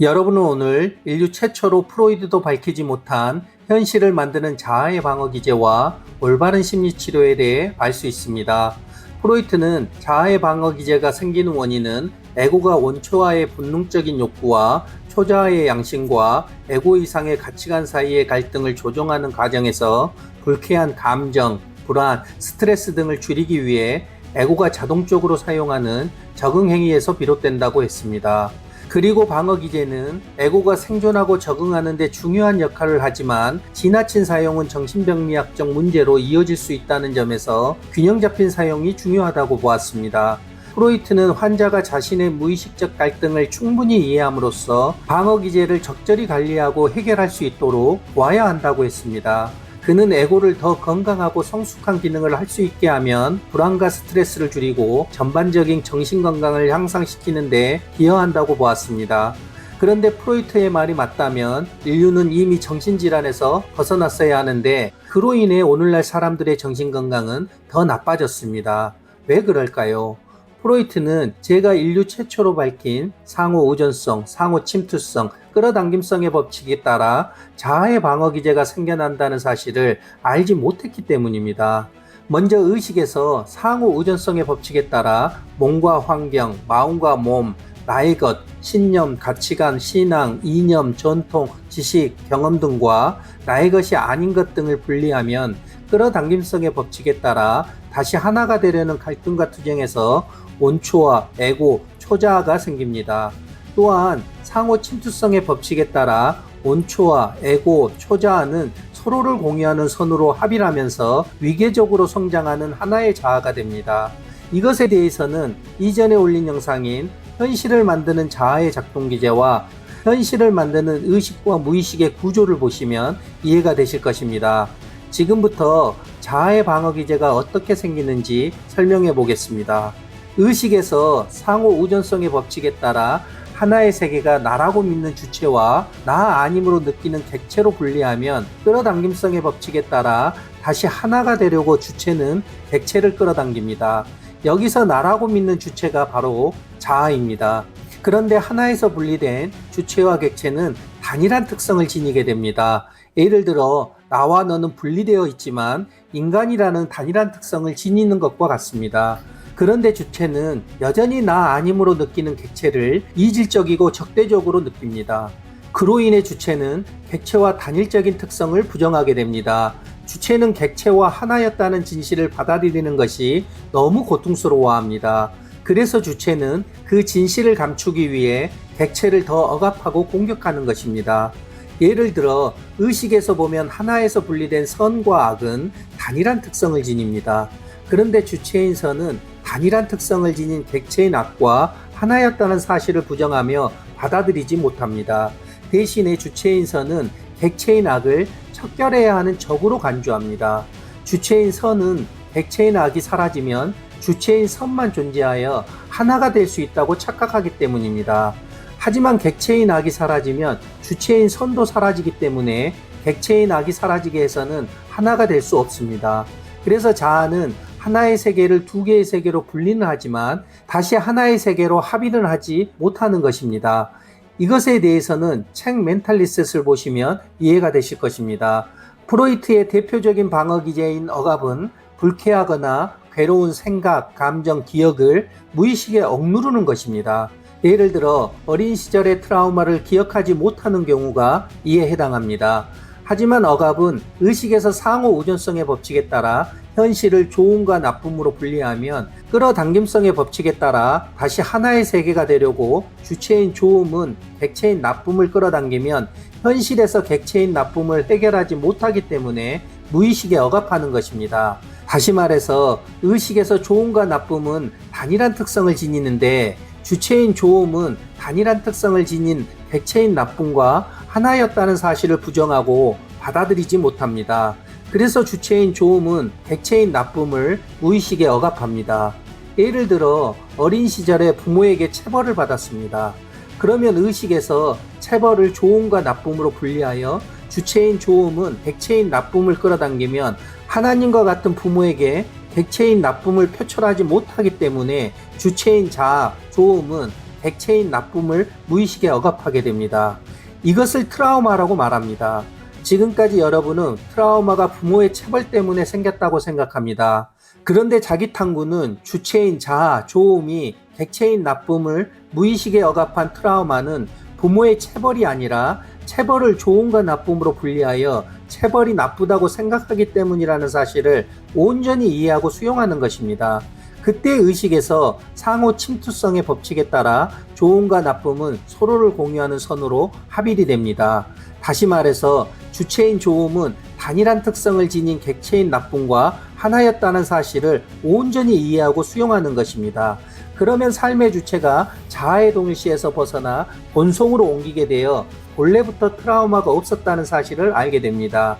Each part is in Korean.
여러분은 오늘 인류 최초로 프로이드도 밝히지 못한 현실을 만드는 자아의 방어 기제와 올바른 심리치료에 대해 알 수 있습니다. 프로이트는 자아의 방어 기제가 생기는 원인은 에고가 원초와의 본능적인 욕구와 초자아의 양심과 에고 이상의 가치관 사이의 갈등을 조정하는 과정에서 불쾌한 감정, 불안, 스트레스 등을 줄이기 위해 에고가 자동적으로 사용하는 적응 행위에서 비롯된다고 했습니다. 그리고 방어 기제는 에고가 생존하고 적응하는 데 중요한 역할을 하지만 지나친 사용은 정신병리학적 문제로 이어질 수 있다는 점에서 균형 잡힌 사용이 중요하다고 보았습니다. 프로이트는 환자가 자신의 무의식적 갈등을 충분히 이해함으로써 방어 기제를 적절히 관리하고 해결할 수 있도록 도와야 한다고 했습니다. 그는 에고를 더 건강하고 성숙한 기능을 할 수 있게 하면 불안과 스트레스를 줄이고 전반적인 정신건강을 향상시키는 데 기여한다고 보았습니다. 그런데 프로이트의 말이 맞다면 인류는 이미 정신질환에서 벗어났어야 하는데 그로 인해 오늘날 사람들의 정신건강은 더 나빠졌습니다. 왜 그럴까요? 프로이트는 제가 인류 최초로 밝힌 상호 의존성, 상호 침투성, 끌어당김성의 법칙에 따라 자아의 방어 기제가 생겨난다는 사실을 알지 못했기 때문입니다. 먼저 의식에서 상호 의존성의 법칙에 따라 몸과 환경, 마음과 몸, 나의 것, 신념, 가치관, 신앙, 이념, 전통, 지식, 경험 등과 나의 것이 아닌 것 등을 분리하면 끌어당김성의 법칙에 따라 다시 하나가 되려는 갈등과 투쟁에서 원초와 에고, 초자아가 생깁니다. 또한 상호 침투성의 법칙에 따라 원초와 에고, 초자아는 서로를 공유하는 선으로 합일하면서 위계적으로 성장하는 하나의 자아가 됩니다. 이것에 대해서는 이전에 올린 영상인 현실을 만드는 자아의 작동 기제와 현실을 만드는 의식과 무의식의 구조를 보시면 이해가 되실 것입니다. 지금부터 자아의 방어 기제가 어떻게 생기는지 설명해 보겠습니다. 의식에서 상호 의존성의 법칙에 따라 하나의 세계가 나라고 믿는 주체와 나 아님으로 느끼는 객체로 분리하면 끌어당김성의 법칙에 따라 다시 하나가 되려고 주체는 객체를 끌어당깁니다. 여기서 나라고 믿는 주체가 바로 자아입니다. 그런데 하나에서 분리된 주체와 객체는 단일한 특성을 지니게 됩니다. 예를 들어 나와 너는 분리되어 있지만 인간이라는 단일한 특성을 지니는 것과 같습니다. 그런데 주체는 여전히 나 아님으로 느끼는 객체를 이질적이고 적대적으로 느낍니다. 그로 인해 주체는 객체와 단일적인 특성을 부정하게 됩니다. 주체는 객체와 하나였다는 진실을 받아들이는 것이 너무 고통스러워합니다. 그래서 주체는 그 진실을 감추기 위해 객체를 더 억압하고 공격하는 것입니다. 예를 들어 의식에서 보면 하나에서 분리된 선과 악은 단일한 특성을 지닙니다. 그런데 주체인 선은 단일한 특성을 지닌 객체인 악과 하나였다는 사실을 부정하며 받아들이지 못합니다. 대신에 주체인 선은 객체인 악을 척결해야 하는 적으로 간주합니다. 주체인 선은 객체인 악이 사라지면 주체인 선만 존재하여 하나가 될 수 있다고 착각하기 때문입니다. 하지만 객체인 악이 사라지면 주체인 선도 사라지기 때문에 객체인 악이 사라지게 해서는 하나가 될 수 없습니다. 그래서 자아는 하나의 세계를 두 개의 세계로 분리는 하지만 다시 하나의 세계로 합의는 하지 못하는 것입니다. 이것에 대해서는 책 멘탈리셋을 보시면 이해가 되실 것입니다. 프로이트의 대표적인 방어 기제인 억압은 불쾌하거나 괴로운 생각, 감정, 기억을 무의식에 억누르는 것입니다. 예를 들어 어린 시절의 트라우마를 기억하지 못하는 경우가 이에 해당합니다. 하지만 억압은 의식에서 상호 의존성의 법칙에 따라 현실을 좋음과 나쁨으로 분리하면 끌어당김성의 법칙에 따라 다시 하나의 세계가 되려고 주체인 좋음은 객체인 나쁨을 끌어당기면 현실에서 객체인 나쁨을 해결하지 못하기 때문에 무의식에 억압하는 것입니다. 다시 말해서 의식에서 좋음과 나쁨은 단일한 특성을 지니는데 주체인 좋음은 단일한 특성을 지닌 객체인 나쁨과 하나였다는 사실을 부정하고 받아들이지 못합니다. 그래서 주체인 좋음은 객체인 나쁨을 무의식에 억압합니다. 예를 들어 어린 시절에 부모에게 체벌을 받았습니다. 그러면 의식에서 체벌을 좋음과 나쁨으로 분리하여 주체인 좋음은 객체인 나쁨을 끌어당기면 하나님과 같은 부모에게 객체인 나쁨을 표출하지 못하기 때문에 주체인 자아, 좋음은 객체인 나쁨을 무의식에 억압하게 됩니다. 이것을 트라우마라고 말합니다. 지금까지 여러분은 트라우마가 부모의 체벌 때문에 생겼다고 생각합니다. 그런데 자기탐구는 주체인 자아, 조음이 객체인 나쁨을 무의식에 억압한 트라우마는 부모의 체벌이 아니라 체벌을 조음과 나쁨으로 분리하여 체벌이 나쁘다고 생각하기 때문이라는 사실을 온전히 이해하고 수용하는 것입니다. 그때 의식에서 상호 침투성의 법칙에 따라 좋음과 나쁨은 서로를 공유하는 선으로 합일이 됩니다. 다시 말해서 주체인 좋음은 단일한 특성을 지닌 객체인 나쁨과 하나였다는 사실을 온전히 이해하고 수용하는 것입니다. 그러면 삶의 주체가 자아의 동일시에서 벗어나 본성으로 옮기게 되어 본래부터 트라우마가 없었다는 사실을 알게 됩니다.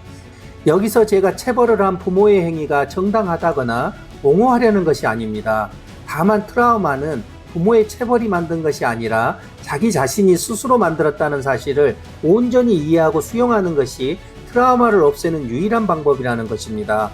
여기서 제가 체벌을 한 부모의 행위가 정당하다거나 옹호하려는 것이 아닙니다. 다만 트라우마는 부모의 체벌이 만든 것이 아니라 자기 자신이 스스로 만들었다는 사실을 온전히 이해하고 수용하는 것이 트라우마를 없애는 유일한 방법이라는 것입니다.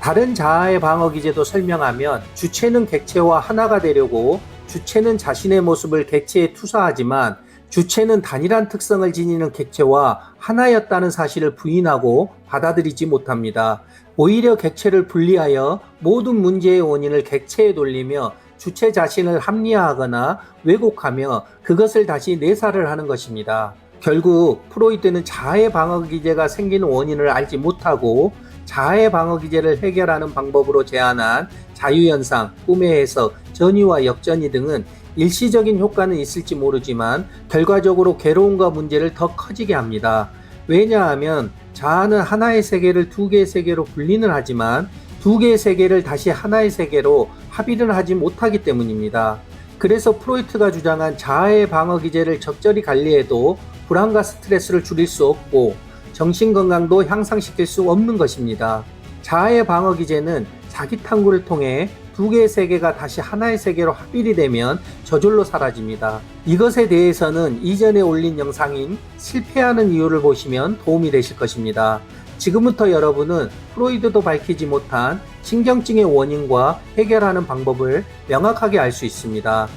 다른 자아의 방어 기제도 설명하면 주체는 객체와 하나가 되려고 주체는 자신의 모습을 객체에 투사하지만 주체는 단일한 특성을 지니는 객체와 하나였다는 사실을 부인하고 받아들이지 못합니다. 오히려 객체를 분리하여 모든 문제의 원인을 객체에 돌리며 주체 자신을 합리화하거나 왜곡하며 그것을 다시 내사를 하는 것입니다. 결국 프로이트는 자아의 방어 기제가 생기는 원인을 알지 못하고 자아의 방어 기제를 해결하는 방법으로 제안한 자유현상, 꿈의 해석, 전이와 역전이 등은 일시적인 효과는 있을지 모르지만 결과적으로 괴로움과 문제를 더 커지게 합니다. 왜냐하면 자아는 하나의 세계를 두 개의 세계로 분리는 하지만 두 개의 세계를 다시 하나의 세계로 합의는 하지 못하기 때문입니다. 그래서 프로이트가 주장한 자아의 방어 기제를 적절히 관리해도 불안과 스트레스를 줄일 수 없고 정신건강도 향상시킬 수 없는 것입니다. 자아의 방어 기제는 자기 탐구를 통해 두 개의 세계가 다시 하나의 세계로 합일이 되면 저절로 사라집니다. 이것에 대해서는 이전에 올린 영상인 실패하는 이유를 보시면 도움이 되실 것입니다. 지금부터 여러분은 프로이드도 밝히지 못한 신경증의 원인과 해결하는 방법을 명확하게 알 수 있습니다.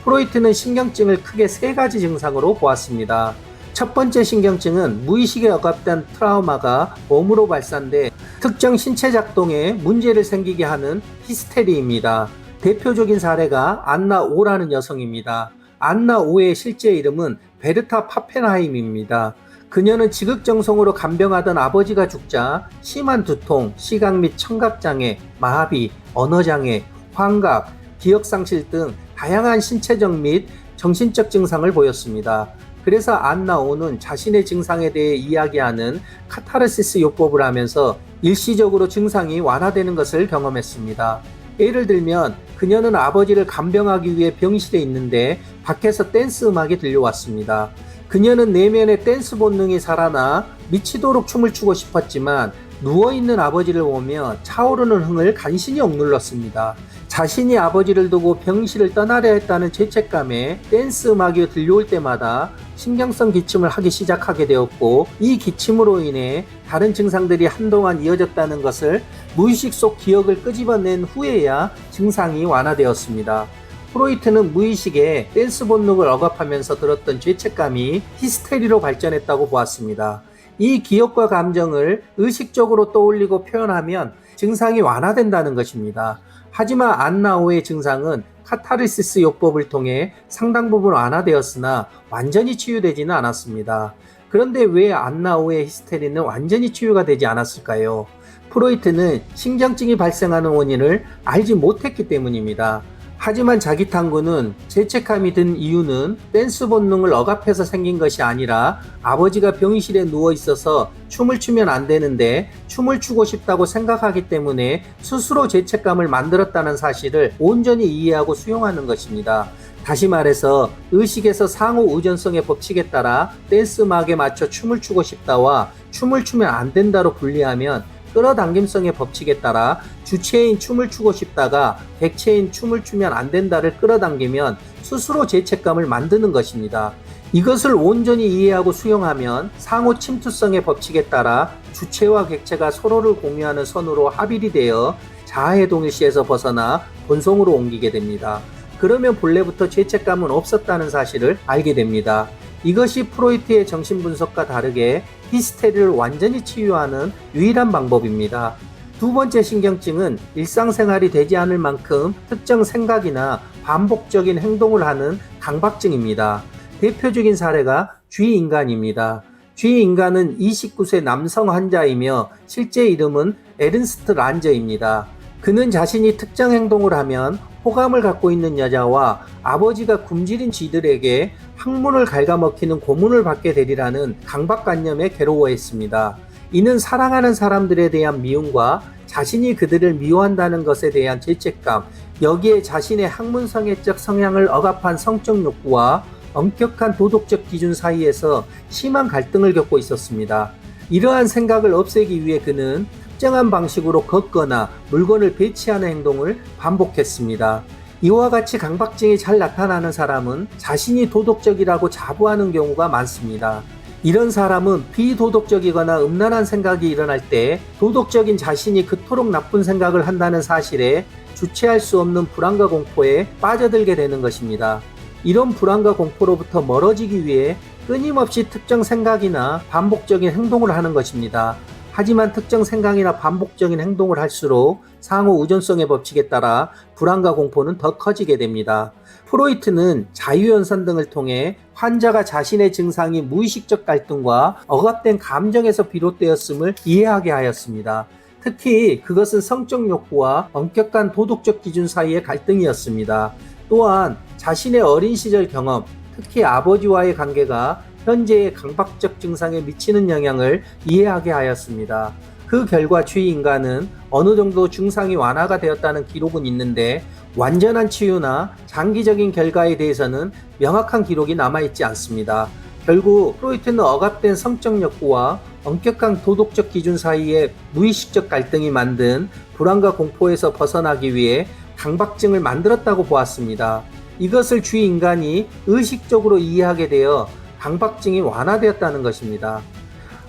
프로이트는 신경증을 크게 세 가지 증상으로 보았습니다. 첫 번째 신경증은 무의식에 억압된 트라우마가 몸으로 발산돼 특정 신체 작동에 문제를 생기게 하는 히스테리입니다. 대표적인 사례가 안나 오라는 여성입니다. 안나 오의 실제 이름은 베르타 파펜하임입니다. 그녀는 지극정성으로 간병하던 아버지가 죽자 심한 두통, 시각 및 청각장애, 마비, 언어장애, 환각, 기억상실 등 다양한 신체적 및 정신적 증상을 보였습니다. 그래서 안나오는 자신의 증상에 대해 이야기하는 카타르시스 요법을 하면서 일시적으로 증상이 완화되는 것을 경험했습니다. 예를 들면 그녀는 아버지를 간병하기 위해 병실에 있는데 밖에서 댄스 음악이 들려왔습니다. 그녀는 내면의 댄스 본능이 살아나 미치도록 춤을 추고 싶었지만 누워있는 아버지를 보며 차오르는 흥을 간신히 억눌렀습니다. 자신이 아버지를 두고 병실을 떠나려 했다는 죄책감에 댄스 음악이 들려올 때마다 신경성 기침을 하기 시작하게 되었고 이 기침으로 인해 다른 증상들이 한동안 이어졌다는 것을 무의식 속 기억을 끄집어낸 후에야 증상이 완화되었습니다. 프로이트는 무의식에 댄스 본능을 억압하면서 들었던 죄책감이 히스테리로 발전했다고 보았습니다. 이 기억과 감정을 의식적으로 떠올리고 표현하면 증상이 완화된다는 것입니다. 하지만 안나오의 증상은 카타르시스 요법을 통해 상당 부분 완화되었으나 완전히 치유되지는 않았습니다. 그런데 왜 안나오의 히스테리는 완전히 치유가 되지 않았을까요? 프로이트는 신경증이 발생하는 원인을 알지 못했기 때문입니다. 하지만 자기 탐구는 죄책감이 든 이유는 댄스 본능을 억압해서 생긴 것이 아니라 아버지가 병실에 누워 있어서 춤을 추면 안 되는데 춤을 추고 싶다고 생각하기 때문에 스스로 죄책감을 만들었다는 사실을 온전히 이해하고 수용하는 것입니다. 다시 말해서 의식에서 상호 의존성의 법칙에 따라 댄스 음악에 맞춰 춤을 추고 싶다와 춤을 추면 안 된다로 분리하면 끌어당김성의 법칙에 따라 주체인 춤을 추고 싶다가 객체인 춤을 추면 안 된다를 끌어당기면 스스로 죄책감을 만드는 것입니다. 이것을 온전히 이해하고 수용하면 상호 침투성의 법칙에 따라 주체와 객체가 서로를 공유하는 선으로 합일이 되어 자아의 동일시에서 벗어나 본성으로 옮기게 됩니다. 그러면 본래부터 죄책감은 없었다는 사실을 알게 됩니다. 이것이 프로이트의 정신분석과 다르게 히스테리를 완전히 치유하는 유일한 방법입니다. 두 번째 신경증은 일상생활이 되지 않을 만큼 특정 생각이나 반복적인 행동을 하는 강박증입니다. 대표적인 사례가 쥐인간입니다. 쥐인간은 29세 남성 환자이며 실제 이름은 에른스트 란저입니다. 그는 자신이 특정 행동을 하면 호감을 갖고 있는 여자와 아버지가 굶주린 쥐들에게 학문을 갉아먹히는 고문을 받게 되리라는 강박관념에 괴로워했습니다. 이는 사랑하는 사람들에 대한 미움과 자신이 그들을 미워한다는 것에 대한 죄책감, 여기에 자신의 학문성애적 성향을 억압한 성적 욕구와 엄격한 도덕적 기준 사이에서 심한 갈등을 겪고 있었습니다. 이러한 생각을 없애기 위해 그는 특정한 방식으로 걷거나 물건을 배치하는 행동을 반복했습니다. 이와 같이 강박증이 잘 나타나는 사람은 자신이 도덕적이라고 자부하는 경우가 많습니다. 이런 사람은 비도덕적이거나 음란한 생각이 일어날 때 도덕적인 자신이 그토록 나쁜 생각을 한다는 사실에 주체할 수 없는 불안과 공포에 빠져들게 되는 것입니다. 이런 불안과 공포로부터 멀어지기 위해 끊임없이 특정 생각이나 반복적인 행동을 하는 것입니다. 하지만 특정 생각이나 반복적인 행동을 할수록 상호 의존성의 법칙에 따라 불안과 공포는 더 커지게 됩니다. 프로이트는 자유연산 등을 통해 환자가 자신의 증상이 무의식적 갈등과 억압된 감정에서 비롯되었음을 이해하게 하였습니다. 특히 그것은 성적 욕구와 엄격한 도덕적 기준 사이의 갈등이었습니다. 또한 자신의 어린 시절 경험, 특히 아버지와의 관계가 현재의 강박적 증상에 미치는 영향을 이해하게 하였습니다. 그 결과 쥐인간은 어느 정도 증상이 완화가 되었다는 기록은 있는데 완전한 치유나 장기적인 결과에 대해서는 명확한 기록이 남아있지 않습니다. 결국 프로이트는 억압된 성적 욕구와 엄격한 도덕적 기준 사이의 무의식적 갈등이 만든 불안과 공포에서 벗어나기 위해 강박증을 만들었다고 보았습니다. 이것을 쥐인간이 의식적으로 이해하게 되어 강박증이 완화되었다는 것입니다.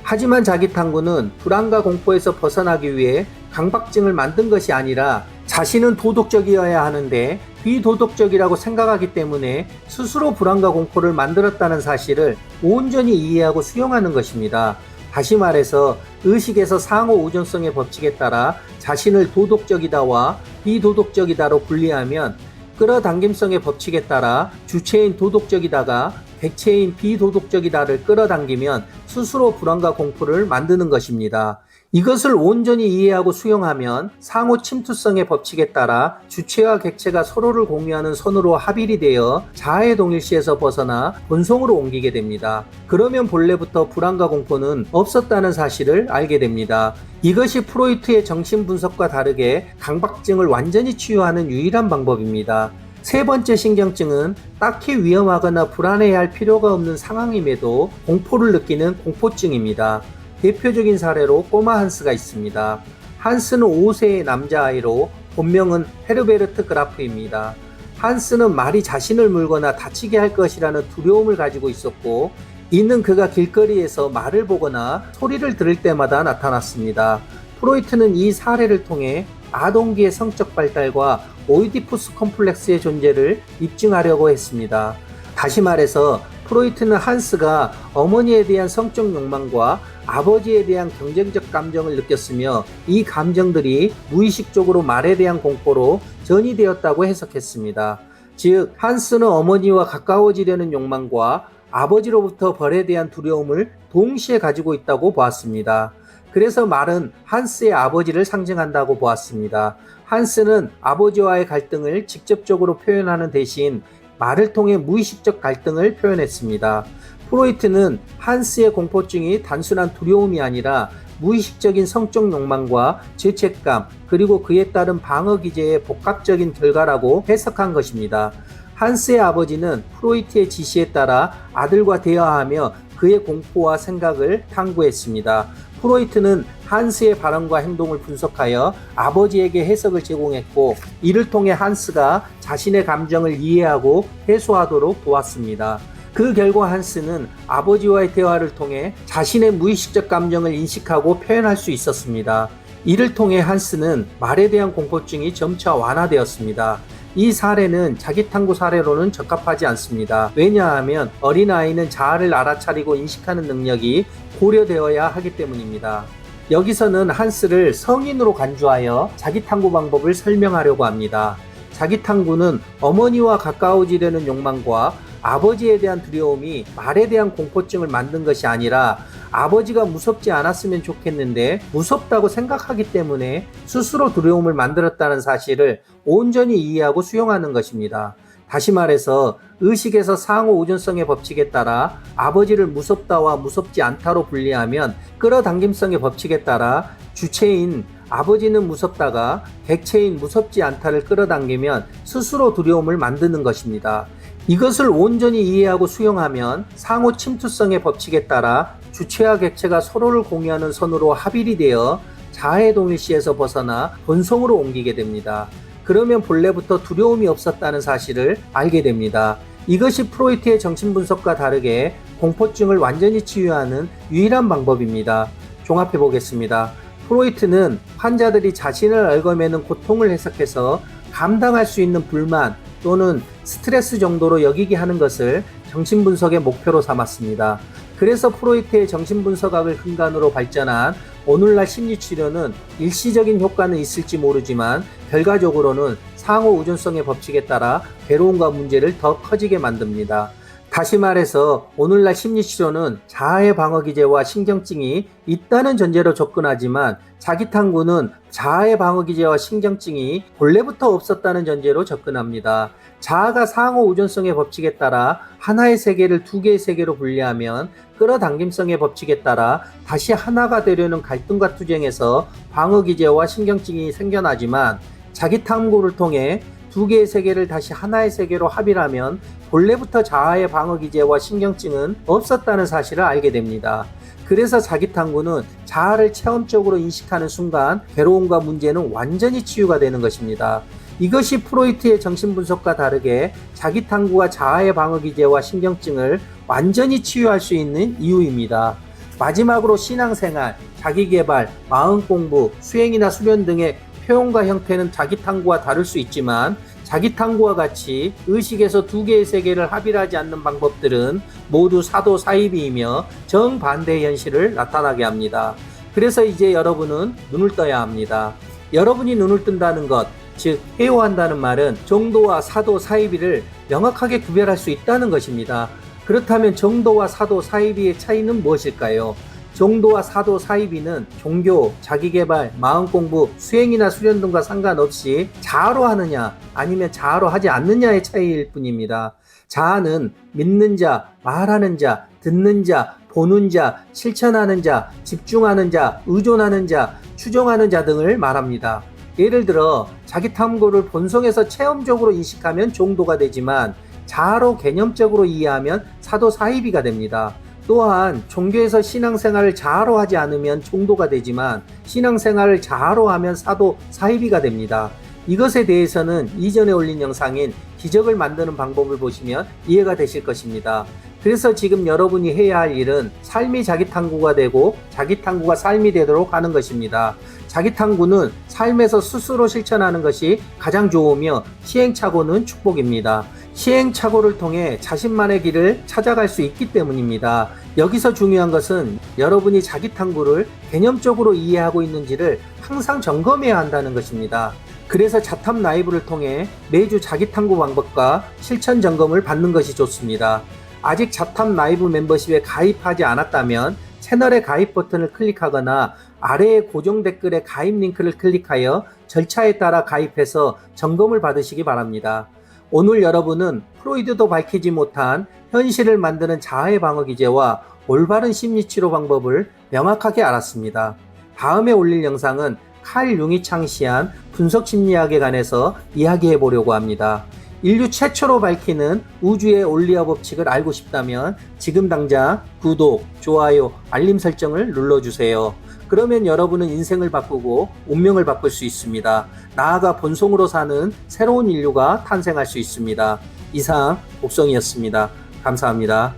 하지만 자기 탐구는 불안과 공포에서 벗어나기 위해 강박증을 만든 것이 아니라 자신은 도덕적이어야 하는데 비도덕적이라고 생각하기 때문에 스스로 불안과 공포를 만들었다는 사실을 온전히 이해하고 수용하는 것입니다. 다시 말해서 의식에서 상호 의존성의 법칙에 따라 자신을 도덕적이다와 비도덕적이다로 분리하면 끌어당김성의 법칙에 따라 주체인 도덕적이다가 객체인 비도덕적이다를 끌어당기면 스스로 불안과 공포를 만드는 것입니다. 이것을 온전히 이해하고 수용하면 상호 침투성의 법칙에 따라 주체와 객체가 서로를 공유하는 선으로 합일이 되어 자아의 동일시에서 벗어나 본성으로 옮기게 됩니다. 그러면 본래부터 불안과 공포는 없었다는 사실을 알게 됩니다. 이것이 프로이트의 정신분석과 다르게 강박증을 완전히 치유하는 유일한 방법입니다. 세 번째 신경증은 딱히 위험하거나 불안해야 할 필요가 없는 상황임에도 공포를 느끼는 공포증입니다. 대표적인 사례로 꼬마 한스가 있습니다. 한스는 5세의 남자아이로 본명은 헤르베르트 그라프입니다. 한스는 말이 자신을 물거나 다치게 할 것이라는 두려움을 가지고 있었고, 이는 그가 길거리에서 말을 보거나 소리를 들을 때마다 나타났습니다. 프로이트는 이 사례를 통해 아동기의 성적 발달과 오이디푸스 컴플렉스의 존재를 입증하려고 했습니다. 다시 말해서 프로이트는 한스가 어머니에 대한 성적 욕망과 아버지에 대한 경쟁적 감정을 느꼈으며 이 감정들이 무의식적으로 말에 대한 공포로 전이되었다고 해석했습니다. 즉, 한스는 어머니와 가까워지려는 욕망과 아버지로부터 벌에 대한 두려움을 동시에 가지고 있다고 보았습니다. 그래서 말은 한스의 아버지를 상징한다고 보았습니다. 한스는 아버지와의 갈등을 직접적으로 표현하는 대신 말을 통해 무의식적 갈등을 표현했습니다. 프로이트는 한스의 공포증이 단순한 두려움이 아니라 무의식적인 성적 욕망과 죄책감, 그리고 그에 따른 방어 기제의 복합적인 결과라고 해석한 것입니다. 한스의 아버지는 프로이트의 지시에 따라 아들과 대화하며 그의 공포와 생각을 탐구했습니다. 프로이트는 한스의 발언과 행동을 분석하여 아버지에게 해석을 제공했고, 이를 통해 한스가 자신의 감정을 이해하고 해소하도록 도왔습니다. 그 결과 한스는 아버지와의 대화를 통해 자신의 무의식적 감정을 인식하고 표현할 수 있었습니다. 이를 통해 한스는 말에 대한 공포증이 점차 완화되었습니다. 이 사례는 자기탐구 사례로는 적합하지 않습니다. 왜냐하면 어린아이는 자아를 알아차리고 인식하는 능력이 고려되어야 하기 때문입니다. 여기서는 한스를 성인으로 간주하여 자기탐구 방법을 설명하려고 합니다. 자기탐구는 어머니와 가까워지려는 욕망과 아버지에 대한 두려움이 말에 대한 공포증을 만든 것이 아니라 아버지가 무섭지 않았으면 좋겠는데 무섭다고 생각하기 때문에 스스로 두려움을 만들었다는 사실을 온전히 이해하고 수용하는 것입니다. 다시 말해서 의식에서 상호 우전성의 법칙에 따라 아버지를 무섭다와 무섭지 않다로 분리하면 끌어당김성의 법칙에 따라 주체인 아버지는 무섭다가 객체인 무섭지 않다를 끌어당기면 스스로 두려움을 만드는 것입니다. 이것을 온전히 이해하고 수용하면 상호 침투성의 법칙에 따라 주체와 객체가 서로를 공유하는 선으로 합일이 되어 자아의 동일시에서 벗어나 본성으로 옮기게 됩니다. 그러면 본래부터 두려움이 없었다는 사실을 알게 됩니다. 이것이 프로이트의 정신분석과 다르게 공포증을 완전히 치유하는 유일한 방법입니다. 종합해 보겠습니다. 프로이트는 환자들이 자신을 얽어매는 고통을 해석해서 감당할 수 있는 불만 또는 스트레스 정도로 여기게 하는 것을 정신분석의 목표로 삼았습니다. 그래서 프로이트의 정신분석학을 근간으로 발전한 오늘날 심리치료는 일시적인 효과는 있을지 모르지만 결과적으로는 상호 의존성의 법칙에 따라 괴로움과 문제를 더 커지게 만듭니다. 다시 말해서 오늘날 심리치료는 자아의 방어기제와 신경증이 있다는 전제로 접근하지만 자기탐구는 자아의 방어기제와 신경증이 본래부터 없었다는 전제로 접근합니다. 자아가 상호 의존성의 법칙에 따라 하나의 세계를 두 개의 세계로 분리하면 끌어당김성의 법칙에 따라 다시 하나가 되려는 갈등과 투쟁에서 방어기제와 신경증이 생겨나지만 자기탐구를 통해 두 개의 세계를 다시 하나의 세계로 합일하면 본래부터 자아의 방어기제와 신경증은 없었다는 사실을 알게 됩니다. 그래서 자기탐구는 자아를 체험적으로 인식하는 순간 괴로움과 문제는 완전히 치유가 되는 것입니다. 이것이 프로이트의 정신분석과 다르게 자기탐구가 자아의 방어기제와 신경증을 완전히 치유할 수 있는 이유입니다. 마지막으로 신앙생활, 자기개발, 마음공부, 수행이나 수련 등의 표현과 형태는 자기탐구와 다를 수 있지만 자기탐구와 같이 의식에서 두 개의 세계를 합일하지 않는 방법들은 모두 사도사이비이며 정반대의 현실을 나타나게 합니다. 그래서 이제 여러분은 눈을 떠야 합니다. 여러분이 눈을 뜬다는 것, 즉 회오한다는 말은 정도와 사도사이비를 명확하게 구별할 수 있다는 것입니다. 그렇다면 정도와 사도사이비의 차이는 무엇일까요? 정도와 사도 사이비는 종교, 자기개발, 마음공부, 수행이나 수련 등과 상관없이 자아로 하느냐 아니면 자아로 하지 않느냐의 차이일 뿐입니다. 자아는 믿는 자, 말하는 자, 듣는 자, 보는 자, 실천하는 자, 집중하는 자, 의존하는 자, 추종하는 자 등을 말합니다. 예를 들어 자기 탐구를 본성에서 체험적으로 인식하면 정도가 되지만 자아로 개념적으로 이해하면 사도 사이비가 됩니다. 또한 종교에서 신앙생활을 자아로 하지 않으면 종도가 되지만 신앙생활을 자아로 하면 사도 사이비가 됩니다. 이것에 대해서는 이전에 올린 영상인 기적을 만드는 방법을 보시면 이해가 되실 것입니다. 그래서 지금 여러분이 해야 할 일은 삶이 자기탐구가 되고 자기탐구가 삶이 되도록 하는 것입니다. 자기탐구는 삶에서 스스로 실천하는 것이 가장 좋으며 시행착오는 축복입니다. 시행착오를 통해 자신만의 길을 찾아갈 수 있기 때문입니다. 여기서 중요한 것은 여러분이 자기탐구를 개념적으로 이해하고 있는지를 항상 점검해야 한다는 것입니다. 그래서 자탐 라이브를 통해 매주 자기탐구 방법과 실천 점검을 받는 것이 좋습니다. 아직 자탐 라이브 멤버십에 가입하지 않았다면 채널의 가입 버튼을 클릭하거나 아래의 고정 댓글에 가입 링크를 클릭하여 절차에 따라 가입해서 점검을 받으시기 바랍니다. 오늘 여러분은 프로이드도 밝히지 못한 현실을 만드는 자아의 방어기제와 올바른 심리치료 방법을 명확하게 알았습니다. 다음에 올릴 영상은 칼 융이 창시한 분석심리학에 관해서 이야기해 보려고 합니다. 인류 최초로 밝히는 우주의 올리어 법칙을 알고 싶다면 지금 당장 구독, 좋아요, 알림 설정을 눌러주세요. 그러면 여러분은 인생을 바꾸고 운명을 바꿀 수 있습니다. 나아가 본성으로 사는 새로운 인류가 탄생할 수 있습니다. 이상 복성이었습니다. 감사합니다.